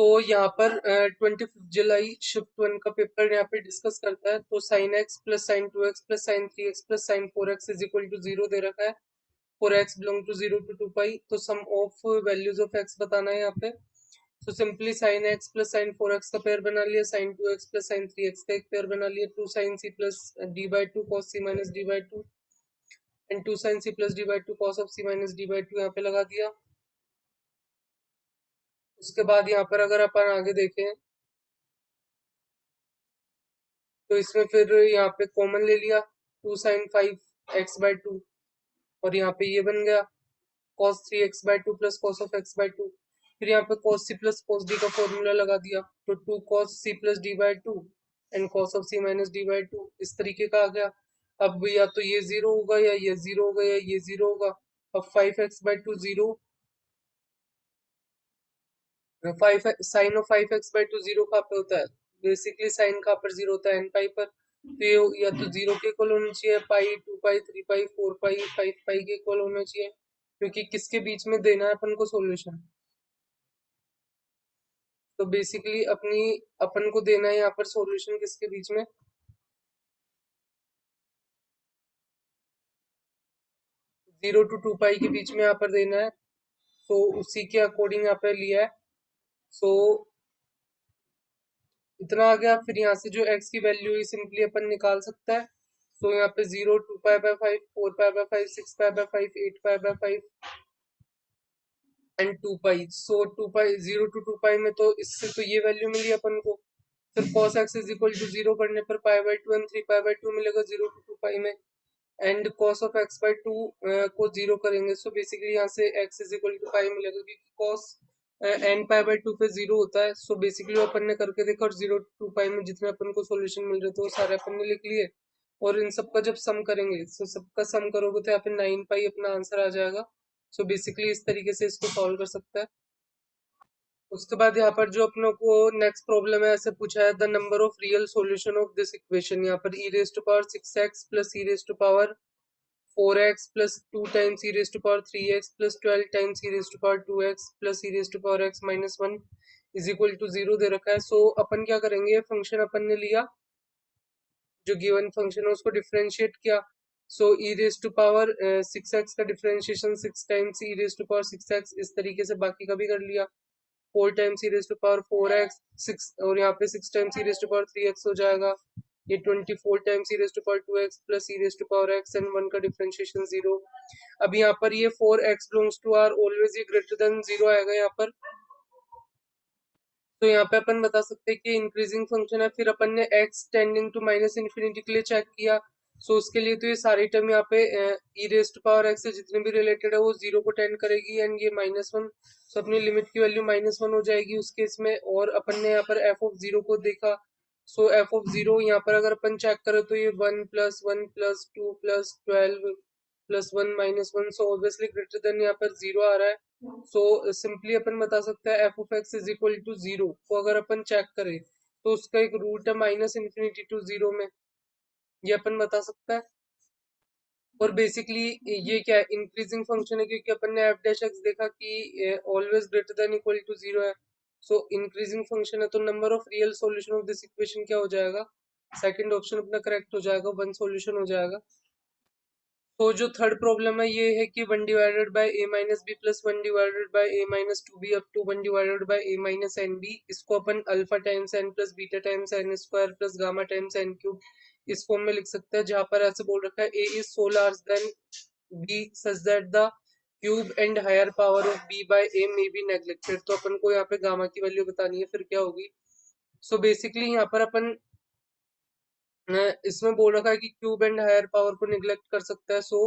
तो यहाँ पर 25 जुलाई शिफ्ट 1 का पेपर यहाँ पे डिस्कस करता है। तो sine x plus sine 2x plus sine 3x plus sine 4x is equal to 0 दे रखा है। For x belong to 0 to 2 pi. तो sum of values of x बताना है यहाँ पे। तो simply sine x plus sine 4x का पेयर बना लिया, sign 2x plus sine 3x का एक पेयर बना लिया, 2 sine C plus D by two cos C minus D by two and 2 sine C plus D by two cos of C minus D by two यहाँ पे लगा दिया। उसके बाद यहाँ पर अगर अपन आगे देखें तो इसमें फिर यहाँ पे कॉमन ले लिया, 2 साइन 5x/2 और यहाँ पे ये बन गया cos 3x/2 plus cos of x/2। फिर यहाँ पे cos c plus cos d का फॉर्मूला लगा दिया, तो 2 cos c plus d/2 and cos of c minus d/2 इस तरीके का आ गया। अब या तो ये जीरो होगा या ये जीरो होगा या ये जीरो होगा। अब 5x/2 zero, 5 sign of 5x/2 zero कहाँ पे होता है, बेसिकली साइन कहाँ पर जीरो होता है, एन पाई पर। तो ये या तो जीरो के इक्वल होना चाहिए, पाई 2 पाई 3 पाई 4 पाई 5 पाई के इक्वल होना चाहिए, क्योंकि किसके बीच में देना है अपन को सॉल्यूशन। तो बेसिकली अपन को देना है यहाँ पर सॉल्यूशन किसके बीच में, 0 to 2 पाई के बीच में यहाँ पर देना है। तो उसी के अकॉर्डिंग यहाँ पर लिया है। सो इतना आ गया। फिर यहाँ से जो x की वैल्यू है सिंपली अपन निकाल सकता है। तो यहाँ पे 0 2 pi by 5 4 pi by 5 6 pi by 5 8 pi by 5 and 2 pi. So 2 pi 0 to 2 पाई में तो इससे तो ये वैल्यू मिली अपन को। फिर cos x is equal to 0 करने पर pi by 2 and 3 pi by 2 मिलेगा 0 to 2 पाई में। एंड cos ऑफ x/2 को 0 करेंगे, सो बेसिकली यहाँ से x इज इक्वल टू पाई मिलेगा, क्योंकि cos एन पाई बाय 2 पे 0 होता है। सो बेसिकली अपन ने करके देखा और 0 to 2 पाई में जितने अपन को सॉल्यूशन मिल रहे थे वो सारे अपन ने लिख लिए। और इन सबका जब सम करेंगे, सो सबका सम करोगे तो यहाँ पे 9 पाई अपना आंसर आ जाएगा। सो बेसिकली इस तरीके से इसको सॉल्व कर सकता है। उसके बाद यहाँ पर जो अपनों को नेक्स्ट प्रॉब्लम है, ऐसे पूछा है the number of real solution of this equation. यहाँ पर e raise to power 6x plus e raise to power 4x plus 2 times e raise to power 3x plus 12 times e raise to power 2x plus e raise to power x minus 1 is equal to 0 दे रखा है। सो अपन क्या करेंगे, function अपन ने लिया, जो given function है उसको डिफरेंशिएट किया। So e raise to power 6x का differentiation 6 times e raise to power 6x, इस तरीके से बाकी का भी कर लिया। 4 times e raise to power 4x 6 और यहाँ पे 6 times e raise to power 3x हो जाएगा। ये 24 times e raise to power 2x plus e raise to power x and 1 का डिफरेंशिएशन 0। अब यहाँ पर ये 4x belongs to R always ये ग्रेटर देन 0 आएगा यहाँ पर। तो यहाँ पे अपन बता सकते हैं कि इंक्रीजिंग फंक्शन है। फिर अपन ने x tending to minus infinity के लिए चेक किया। सो उसके लिए तो ये सारी टर्म यहाँ पे e raise to power x से जितने भी रिलेटेड है वो 0 को टेंड करेगी एंड ये -1। सो अपनी लिमिट की वैल्यू -1 हो जाएगी उस केस में। और अपन ने यहाँ पर f ऑफ 0 को देखा। सो f ऑफ 0 यहाँ पर अगर अपन चेक करें तो ये 1 + 1 + 2 + 12 + 1 -1। सो ऑब्वियसली ग्रेटर देन यहाँ पर 0 आ रहा है। सो सिंपली अपन बता सकते हैं f of x is equal to 0 को अगर अपन चेक करें तो उसका एक रूट है -∞ to 0 में, ये अपन बता सकते हैं। और बेसिकली ये क्या है, इंक्रीजिंग फंक्शन है, क्योंकि अपन ने f डैश x देखा कि always greater than equal to 0 है। सो इंक्रीजिंग फंक्शन है, तो number of real solution of this equation क्या हो जाएगा, सेकंड ऑप्शन अपना करेक्ट हो जाएगा, 1 सॉल्यूशन हो जाएगा। तो जो थर्ड प्रॉब्लम है ये है कि 1 divided by a minus B plus 1 divided by a minus 2b up to 1 divided by a minus N B, इसको अपन alpha times n plus beta times n square plus gamma times n cube इस form में लिख सकते हैं, जहां पर ऐसे बोल रखा है a is so large than b such that the cube and higher power of b by a may be neglected. तो अपन को यहाँ पे गामा की वैल्यू बतानी है, फिर क्या होगी। सो बेसिकली यहाँ पर अपन इसमें बोल रखा है कि क्यूब एंड हायर पावर को निग्लेक्ट कर सकता है। सो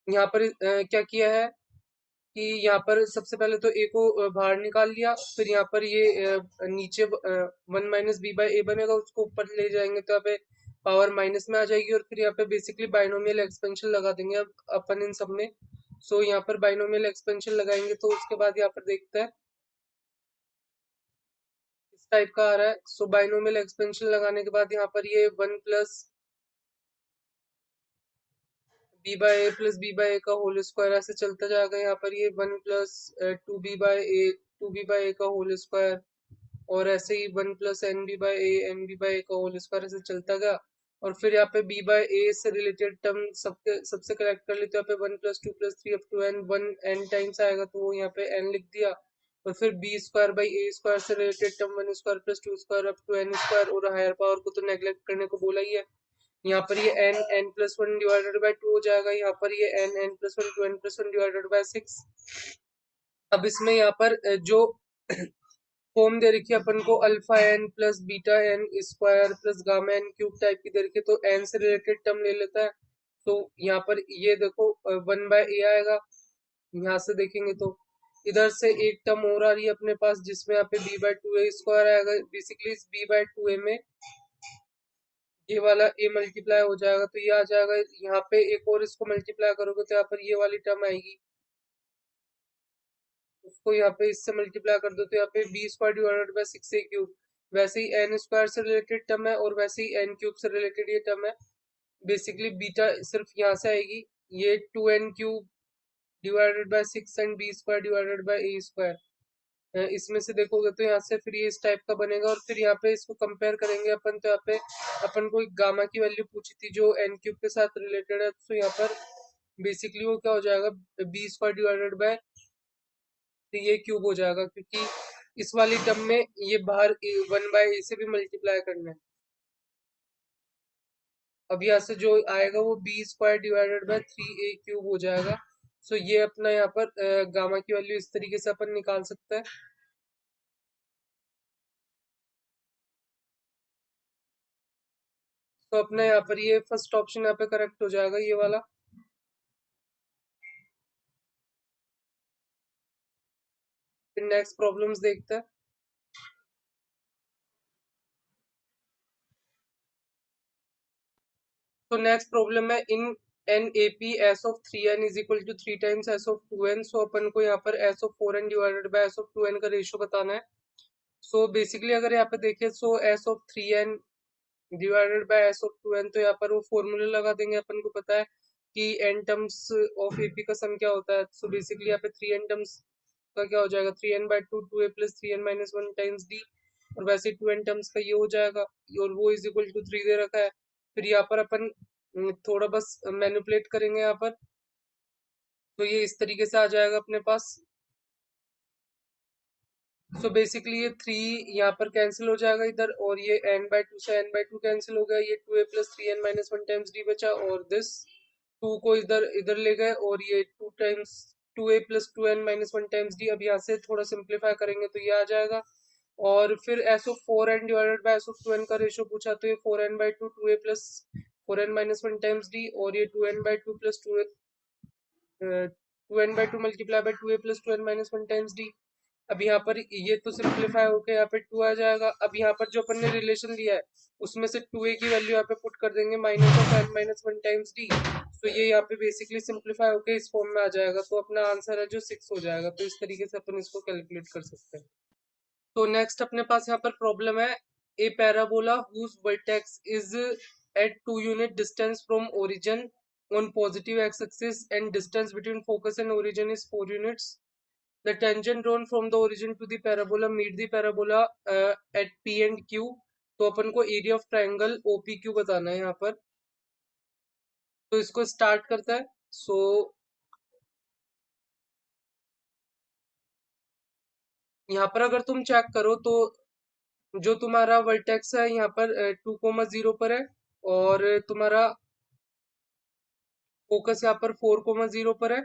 यहाँ पर क्या किया है कि यहाँ पर सबसे पहले तो ए को बाहर निकाल लिया। फिर यहाँ पर ये नीचे 1 माइनस बी बाई ए बनेगा, उसको ऊपर ले जाएंगे तो यहाँ पे पावर माइनस में आ जाएगी। और फिर यहाँ पे बेसिकली बाइनोमियल एक्सपेंशन लगा देंगे अब अपन इन सब में। सो यहाँ पर बाइनोमियल एक्सपेंशन लगाएंगे तो उसके बाद यहाँ पर देखते हैं इस टाइप का आ रहा है। सो बाइनोमियल एक्सपेंशन लगाने के बाद यहाँ पर ये 1 प्लस बी बाय ए प्लस बी बाय ए का होल स्क्वायर ऐसे चलता जाएगा। यहाँ पर ये 1 प्लस 2b बाय ए का होल स्क्वायर, और ऐसे ही 1 प्लस एन बी बाय ए का होल स्क्वायर ऐसे चलता गया। और फिर यहाँ पे बी बाय ए से रिलेटेड टर्म सबके सबसे कलेक्ट कर लेते हैं। यहाँ पे 1 plus 2 plus 3 up to n, 1 n times आएगा तो वो यहाँ पे n लिख दिया। और फिर B square by A square से related term 1 square plus 2 square up to N square, और हायर पावर को तो नेग्लेक्ट करने को बोला ही है। यहाँ पर ये n+1 डिवाइडेड बाय 2 हो जाएगा। यहाँ पर ये n+1 2n+1 डिवाइडेड बाय 6। अब इसमें यहाँ पर जो फॉर्म दे रखी है अपन को alpha n plus beta n square plus gamma n cube type की दे रखी है, तो एन से रिलेटेड टर्म ले लेता है। तो यहाँ पर ये देखो 1/a आएगा। यहाँ से देखेंगे तो इधर से एक टर्म और आ रही है अपने पास, जिसमें यहाँ पे b/2a स्क्वायर आएगा। बेसिकली इस b/2a में ये वाला a मल्टीप्लाई हो जाएगा तो ये आ जाएगा। यहाँ पे एक और इसको मल्टीप्लाई करोगे तो यहाँ पर ये वाली टर्म आएगी, उसको यहाँ पे इससे मल्टीप्लाई कर दो तो यहाँ पे B square divided by 6a cube. वैसे ही एन स्क्वायर से रिलेटेड टर्म है और वैसे ही एन क्यूब से रिलेटेड ये टर्म है। बेसिकली बीटा सिर्फ यहाँ से आएगी, ये 2n cube divided by 6 and B square divided by A square. इसमें से देखोगे तो यहाँ से फिर ये इस टाइप का बनेगा। और फिर यहाँ पे इसको कंपेयर करेंगे अपन, तो यहाँ पे अपन को एक गामा की वैल्यू पूछी थी जो एन क्यूब के साथ रिलेटेड है, तो यहाँ पर बेसिकली वो क्या हो जाएगा, बी स्क्वायर डिवाइडेड बाय तो ये क्यूब हो जाएगा, क्योंकि इस वाली टर्म में ये बाहर 1/a से भी मल्टीप्लाई करना है। अब यहाँ से जो आएगा वो B square divided by 3a cube हो जाएगा। सो ये अपना यहाँ पर गामा की वैल्यू इस तरीके से अपन निकाल सकते हैं। तो अपना यहाँ पर ये फर्स्ट ऑप्शन यहाँ पे करेक्ट हो जाएगा, ये वाला। फिर नेक्स्ट प्रॉब्लम्स देखते हैं। तो नेक्स्ट प्रॉब्लम है in an A P S of 3n is equal to 3 times S of 2n। So अपन को यहाँ पर S of 4n divided by S of 2n का रेशियो बताना है। सो बेसिकली अगर यहाँ पे देखें, so S of 3n divided by S of 2n, तो यहाँ पर वो फॉर्मूला लगा देंगे। अपन को पता है कि n टर्म्स ऑफ एपी का सम क्या होता है। सो बेसिकली यहाँ पे 3n टर्म्स का क्या हो जाएगा, 3n/2 2a plus 3n-1 times D. और वैसे 2n टर्म्स का ये हो जाएगा, और वो इज इक्वल टू 3 दे रखा है। फिर यहाँ पर अपन थोड़ा बस मैनिपुलेट करेंगे यहाँ पर, तो ये इस तरीके से आ जाएगा अपने पास। सो बेसिकली ये 3 यहाँ पर कैंसिल हो जाएगा इधर, और ये n/2 से n/2 कैंसिल हो गया। ये 2a plus 3n-1 times D बचा, और दिस 2 को इधर इधर ले गए, और ये 2 times 2a plus 2n-1 times D. अब यहाँ से थोड़ा सिंप्लीफाई करेंगे तो ये आ जाएगा। और फिर S of 4n divided by S of 2n का रेशियो पूछा, तो ये 4n/2 2a plus 4n-1 times D, और ये 2n/2 plus 2n/2 multiply by 2a plus 2n-1 times D. अब यहाँ पर ये तो सिंप्लीफाई होकर यहाँ पे 2 आ जाएगा। अब यहाँ पर जो अपन ने रिलेशन लिया है उसमें से 2a की वैल्यू यहाँ पे पुट कर देंगे, minus of n-1 times D. तो ये यहाँ पे बेसिकली सिंप्लीफाई होकर इस फॉर्म में आ जाएगा। तो अपना आंसर है जो 6 हो जाएगा। तो इस तरीके से अपन इसको कैलकुलेट कर सकते हैं। तो नेक्स्ट अपने पास यहाँ पर प्रॉब्लम है ए parabola whose vertex is at 2 unit distance from origin on positive x-axis and distance between focus and origin is 4 units. The tangent drawn from the origin to the parabola meet the parabola at P and Q. तो अपन को area of triangle OPQ बताना है यहाँ पर। तो इसको start करता है। सो यहाँ पर अगर तुम चेक करो तो जो तुम्हारा वर्टेक्स है यहाँ पर 2,0 पर है, और तुम्हारा फोकस यहाँ पर 4,0 पर है।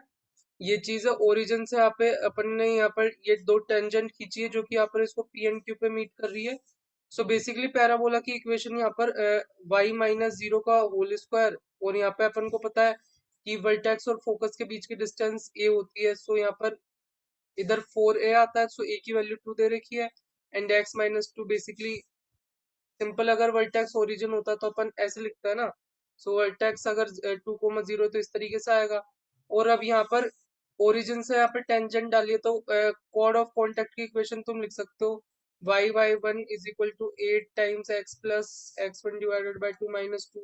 ये चीज है ओरिजिन से यहाँ पे अपन ने यहाँ पर ये दो टेंजेंट खींची है जो कि यहाँ पर इसको पी एंड क्यू पे मीट कर रही है। सो बेसिकली पैराबोला की इक्वेशन यहाँ पर y-0 का होल स्क्वायर, और यहाँ पे अपन को पता है कि वर्टेक्स और फोकस के बीच की डिस्टेंस a होती है। सो यहाँ पर इधर 4a आता है, सो a की वैल्यू 2 दे रखी है, एंड x-2 बेसिकली सिंपल अगर वर्टेक्स ओरिजिन होता तो अपन ऐसे लिखता है ना। सो वर्टेक्स अगर 2,0 तो इस तरीके से आएगा। और अब यहाँ पर ओरिजिन से यहाँ पे टेंजेंट डालिए तो कोड ऑफ कॉन्टेक्ट की इक्वेशन तुम लिख सकते हो y1 is equal to 8 times x plus x1 divided by 2 minus 2।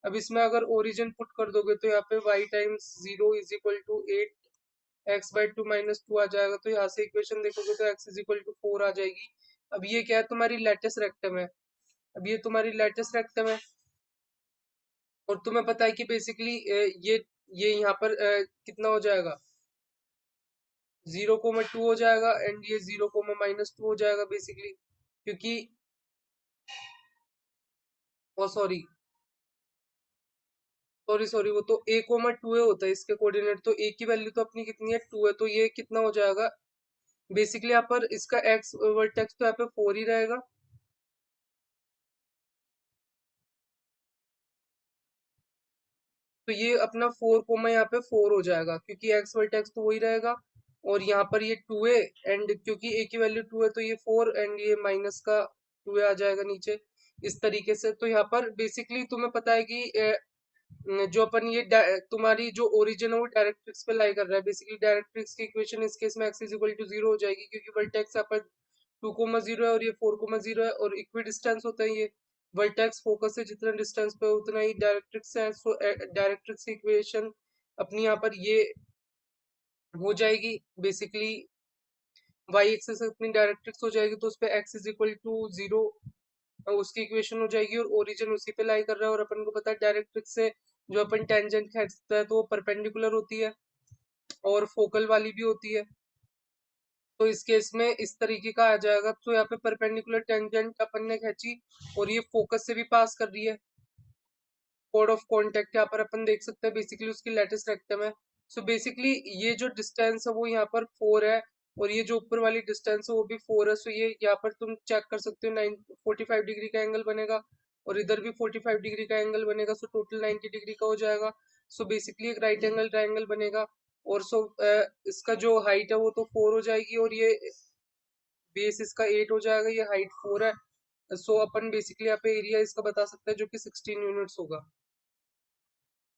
अब इसमें अगर ओरिजिन पुट कर दोगे तो यहाँ पे y टाइम्स 0 = 8 x/2 - 2 आ जाएगा। तो यहाँ से इक्वेशन देखोगे तो x = 4 आ जाएगी। अब ये क्या है, तुम्हारी लेटिस रेक्टम है। अब ये तुम्हारी लेटिस रेक्टम है और तुम्हें पता है कि बेसिकली ये यहाँ पर कितना हो जाएगा, 0, 2 हो जाएगा एंड ये 0, -2 हो जाएगा बेसिकली, क्योंकि ओ सॉरी सॉरी सॉरी वो तो a, 2 होता है इसके कोऑर्डिनेट। तो a की वैल्यू तो अपनी कितनी है, 2 है, तो ये कितना हो जाएगा बेसिकली यहाँ पर इसका x वर्टेक्स तो यहाँ पे 4 ही रहेगा। तो ये अपना 4 कोमा यहाँ पे 4 हो जाएगा क्योंकि एक्स वर्टेक्स तो वही रहेगा। और यहाँ पर ये 2a एंड क्योंकि a की वैल्यू 2 है तो ये 4 एंड ये माइनस का 2a आ जाएगा नीचे इस तरीके से। तो यहाँ पर बेसिकली तुम्हें पता है कि जो अपन ये तुम्हारी जो ओरिजिन है वो डायरेक्ट्रिक्स पे लाई कर रहा है। बेसिकली डायरेक्ट्रिक्स की इक्वेशन इस केस में x = 0 हो जाएगी क्योंकि वर्टेक्स यहाँ पर 2, 0 है और ये 4, 0 है और इक्वी डिस्टेंस होता है ये। वर्टेक्स फोकस से जितना डिस्टेंस पे उतना ही डायरेक्ट्रिक्स है। सो डायरेक्ट्रिक्स की इक्वेशन अपनी यहाँ पर ये हो जाएगी बेसिकली y एक्सिस अपनी डायरेक्ट्रिक्स हो जाएगी तो उस पे x = 0 उसकी इक्वेशन हो जाएगी और ओरिजिन उसी पे लाई कर रहा है। और अपन को पता है डायरेक्ट्रिक्स से जो अपन टेंजेंट खींचता है तो वो परपेंडिकुलर होती है और फोकल वाली भी होती है। तो इस केस में इस तरीके का आ जाएगा। तो यहाँ पे परपेंडिकुलर टेंजेंट अपन ने खींची और ये फोकस से भी पास कर रही है। कोड ऑफ कॉन्टेक्ट यहाँ पर अपन देख सकते हैं बेसिकली उसकी लेटेस्ट रेक्टम है। सो बेसिकली ये जो डिस्टेंस है वो यहाँ पर 4 है और ये जो ऊपर वाली डिस्टेंस है वो भी 4 है। सो ये यहाँ पर तुम चेक कर सकते हो 45 डिग्री का एंगल बनेगा और इधर भी 45 डिग्री का एंगल बनेगा। सो टोटल 90 डिग्री का हो जाएगा। सो बेसिकली एक राइट एंगल ट्राइंगल बनेगा। और इसका जो हाइट है वो तो 4 हो जाएगी और ये बेस इसका 8 हो जाएगा, ये हाइट 4 है। सो अपन बेसिकली यहाँ पे एरिया इसका बता सकते हैं जो कि 16 यूनिट्स होगा।